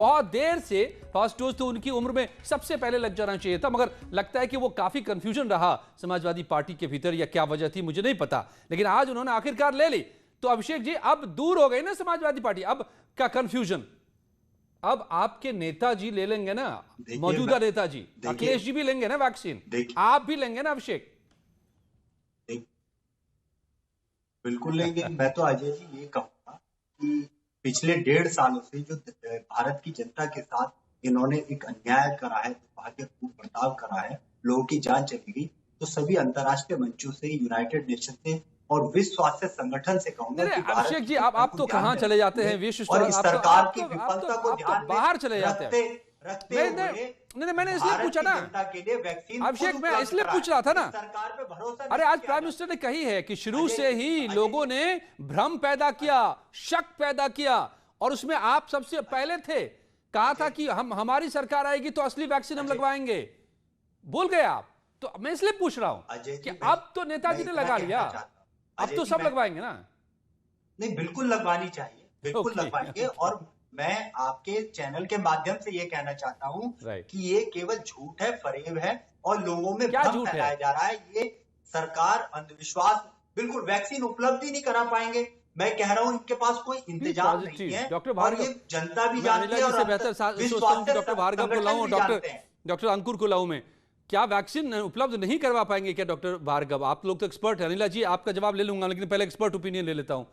बहुत देर से first dose तो उनकी उम्र में सबसे पहले लग जाना चाहिए था, मगर लगता है कि वो काफी कंफ्यूजन रहा समाजवादी पार्टी के भीतर, या क्या वजह थी मुझे नहीं पता, लेकिन आज उन्होंने आखिरकार ले ली। तो अभिषेक जी, अब दूर हो गई ना समाजवादी पार्टी, अब क्या कंफ्यूजन? अब आपके नेताजी ले लेंगे ना, मौजूदा नेताजी अखिलेश जी भी लेंगे ना वैक्सीन, आप भी लेंगे ना अभिषेक? बिल्कुल लेंगे। मैं तो अजय जी ये कहूंगा कि पिछले 1.5 सालों से जो भारत की जनता के साथ इन्होंने एक अन्याय करा है, दुर्भाग्यपूर्ण बर्ताव करा है, लोगों की जान चली गई, तो सभी अंतर्राष्ट्रीय मंचों से, यूनाइटेड नेशन से और विश्व स्वास्थ्य संगठन से कहूंगा कि अभिषेक जी, आप तो कहाँ चले जाते हैं विश्व और इस सरकार की विफलता को तो बाहर चले जाते हैं। नहीं, मैंने इसलिए पूछा ना के लिए वैक्सीन अभिषेक, मैं इसलिए पूछ रहा था ना, सरकार पे भरोसा। अरे आज प्राइम मिनिस्टर ने कही है कि शुरू से ही लोगों ने भ्रम पैदा किया, शक पैदा किया, और उसमें आप सबसे पहले थे। कहा था कि हमारी सरकार आएगी तो असली वैक्सीन हम लगवाएंगे, भूल गए आप। तो मैं इसलिए पूछ रहा हूं कि अब तो नेताजी ने लगा लिया, अब तो सब लगवाएंगे ना? नहीं, बिल्कुल लगवानी चाहिए, बिल्कुल लगवाएंगे। और मैं आपके चैनल के माध्यम से ये कहना चाहता हूं कि ये केवल झूठ है, फरेब है और लोगों में भ्रम फैलाया जा रहा है। ये सरकार अंधविश्वास, बिल्कुल वैक्सीन उपलब्ध ही नहीं करा पाएंगे। मैं कह रहा हूं इनके पास कोई इंतजाम नहीं है, और ये जनता भी जानती है। और डॉक्टर भार्गव को लाऊं, डॉक्टर अंकुर को लाऊं मैं, क्या वैक्सीन उपलब्ध नहीं करवा पाएंगे क्या डॉक्टर भार्गव? आप लोग तो एक्सपर्ट हैं। अनिला जी, आपका जवाब ले लूंगा, लेकिन पहले एक्सपर्ट ओपिनियन ले लेता हूं।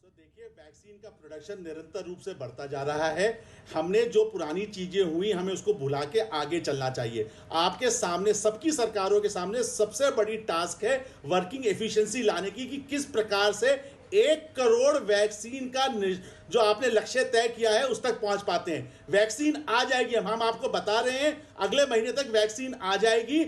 देखिए, वैक्सीन का प्रोडक्शन निरंतर रूप से बढ़ता जा रहा है। हमने जो पुरानी चीजें हुई, हमें उसको भुला के आगे चलना चाहिए। आपके सामने, सबकी सरकारों के सामने सबसे बड़ी टास्क है वर्किंग एफिशिएंसी लाने की, कि किस प्रकार से 1 करोड़ वैक्सीन का जो आपने लक्ष्य तय किया है उस तक पहुंच पाते हैं। वैक्सीन आ जाएगी, हम आपको बता रहे हैं, अगले महीने तक वैक्सीन आ जाएगी।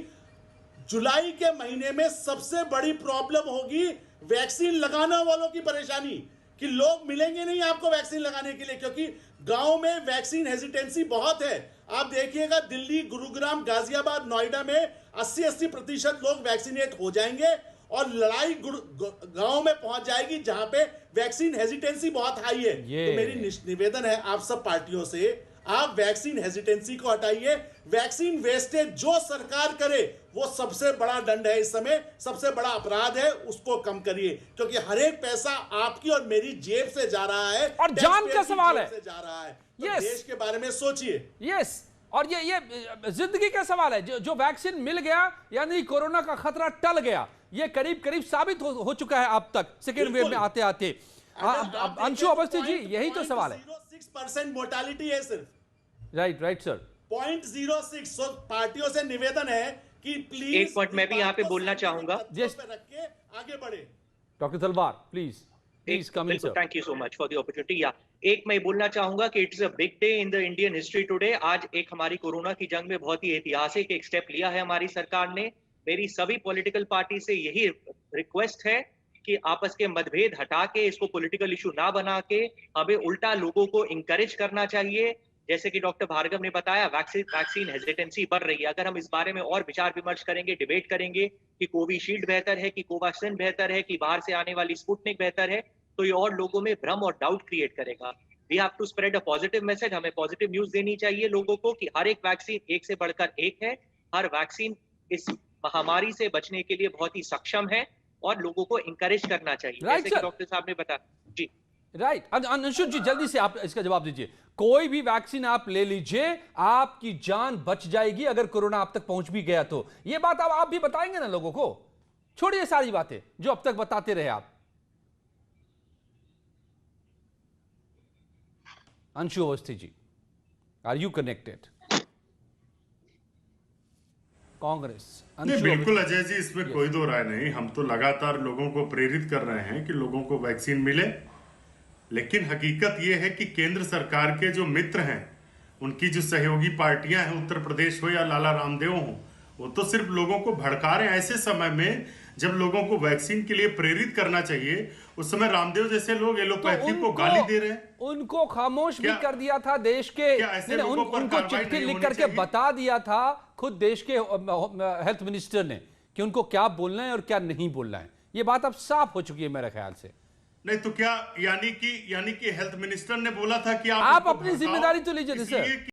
जुलाई के महीने में सबसे बड़ी प्रॉब्लम होगी वैक्सीन लगाने वालों की परेशानी, कि लोग मिलेंगे नहीं आपको वैक्सीन लगाने के लिए, क्योंकि गांव में वैक्सीन हेजिटेंसी बहुत है। आप देखिएगा, दिल्ली, गुरुग्राम, गाजियाबाद, नोएडा में 80-80% लोग वैक्सीनेट हो जाएंगे, और लड़ाई गांव में पहुंच जाएगी जहां पे वैक्सीन हेजिटेंसी बहुत हाई है। तो मेरी निवेदन है आप सब पार्टियों से, आप वैक्सीन हेजिटेंसी को हटाइए। वैक्सीन वेस्टेज जो सरकार करे वो सबसे बड़ा दंड है, इस समय सबसे बड़ा अपराध है, उसको कम करिए, क्योंकि हर एक पैसा आपकी और मेरी जेब से जा रहा है, और जान का सवाल है, जा रहा है। तो देश के बारे में सोचिए। यस, और ये जिंदगी का सवाल है। जो वैक्सीन मिल गया, यानी कोरोना का खतरा टल गया, ये करीब करीब साबित हो चुका है अब तक, सेकेंड वेव में आते आते। अंशु अवस्थी जी, यही तो सवाल है। 0.06% मोर्टालिटी है सिर्फ। Right sir, 0.06। पार्टियों से निवेदन है कि प्लीज, एक पॉइंट मैं भी यहाँ पे बोलना चाहूंगा, रख के आगे बढ़े। डॉक्टर तलवार please come in sir. Thank you so much for the opportunity. एक मैं बोलना चाहूंगा कि it's a big day in the Indian history today. आज एक हमारी कोरोना की जंग में बहुत ही ऐतिहासिक एक स्टेप लिया है हमारी सरकार ने। मेरी सभी पॉलिटिकल पार्टी से यही रिक्वेस्ट है कि आपस के मतभेद हटा के, इसको पॉलिटिकल इशू ना बना के, हमें उल्टा लोगों को इंकरेज करना चाहिए। जैसे कि डॉक्टर भार्गव ने बताया, वैक्सीन हेजिटेंसी बढ़ रही है। अगर हम इस बारे में और विचार विमर्श करेंगे, डिबेट करेंगे कि कोविशील्ड बेहतर है, कि कोवैक्सीन बेहतर है, कि बाहर से आने वाली स्पुतनिक बेहतर है, तो ये और लोगों में भ्रम और डाउट क्रिएट करेगा। We have to spread a positive message. हमें पॉजिटिव न्यूज देनी चाहिए लोगों को कि हर एक वैक्सीन एक से बढ़कर एक है। हर वैक्सीन इस महामारी से बचने के लिए बहुत ही सक्षम है, और लोगों को इंकरेज करना चाहिए, जैसे कि डॉक्टर साहब ने बताया। जी राइट। अंशु जी, जल्दी से आप इसका जवाब दीजिए। कोई भी वैक्सीन आप ले लीजिए, आपकी जान बच जाएगी अगर कोरोना आप तक पहुंच भी गया तो। ये बात अब आप भी बताएंगे ना लोगों को? छोड़िए सारी बातें जो अब तक बताते रहे आप। Anshu Awasthi ji, are you connected? Congress. नहीं, बिल्कुल अजय जी, इसमें कोई दो राय नहीं। हम तो लगातार लोगों को प्रेरित कर रहे हैं कि लोगों को वैक्सीन मिले, लेकिन हकीकत यह है कि केंद्र सरकार के जो मित्र हैं, उनकी जो सहयोगी पार्टियां हैं, उत्तर प्रदेश हो या लाला रामदेव हो, वो तो सिर्फ लोगों को भड़का रहे हैं। ऐसे समय में जब लोगों को वैक्सीन के लिए प्रेरित करना चाहिए, उस समय रामदेव जैसे लोग एलोपैथी को गाली दे रहे हैं। उनको खामोश भी कर दिया था देश के, उनको चिट्ठी लिख करके बता दिया था खुद देश के हेल्थ मिनिस्टर ने कि उनको क्या बोलना है और क्या नहीं बोलना है। ये बात अब साफ हो चुकी है मेरे ख्याल से। नहीं तो क्या यानी कि हेल्थ मिनिस्टर ने बोला था कि आप अपनी जिम्मेदारी तो लीजिए सर।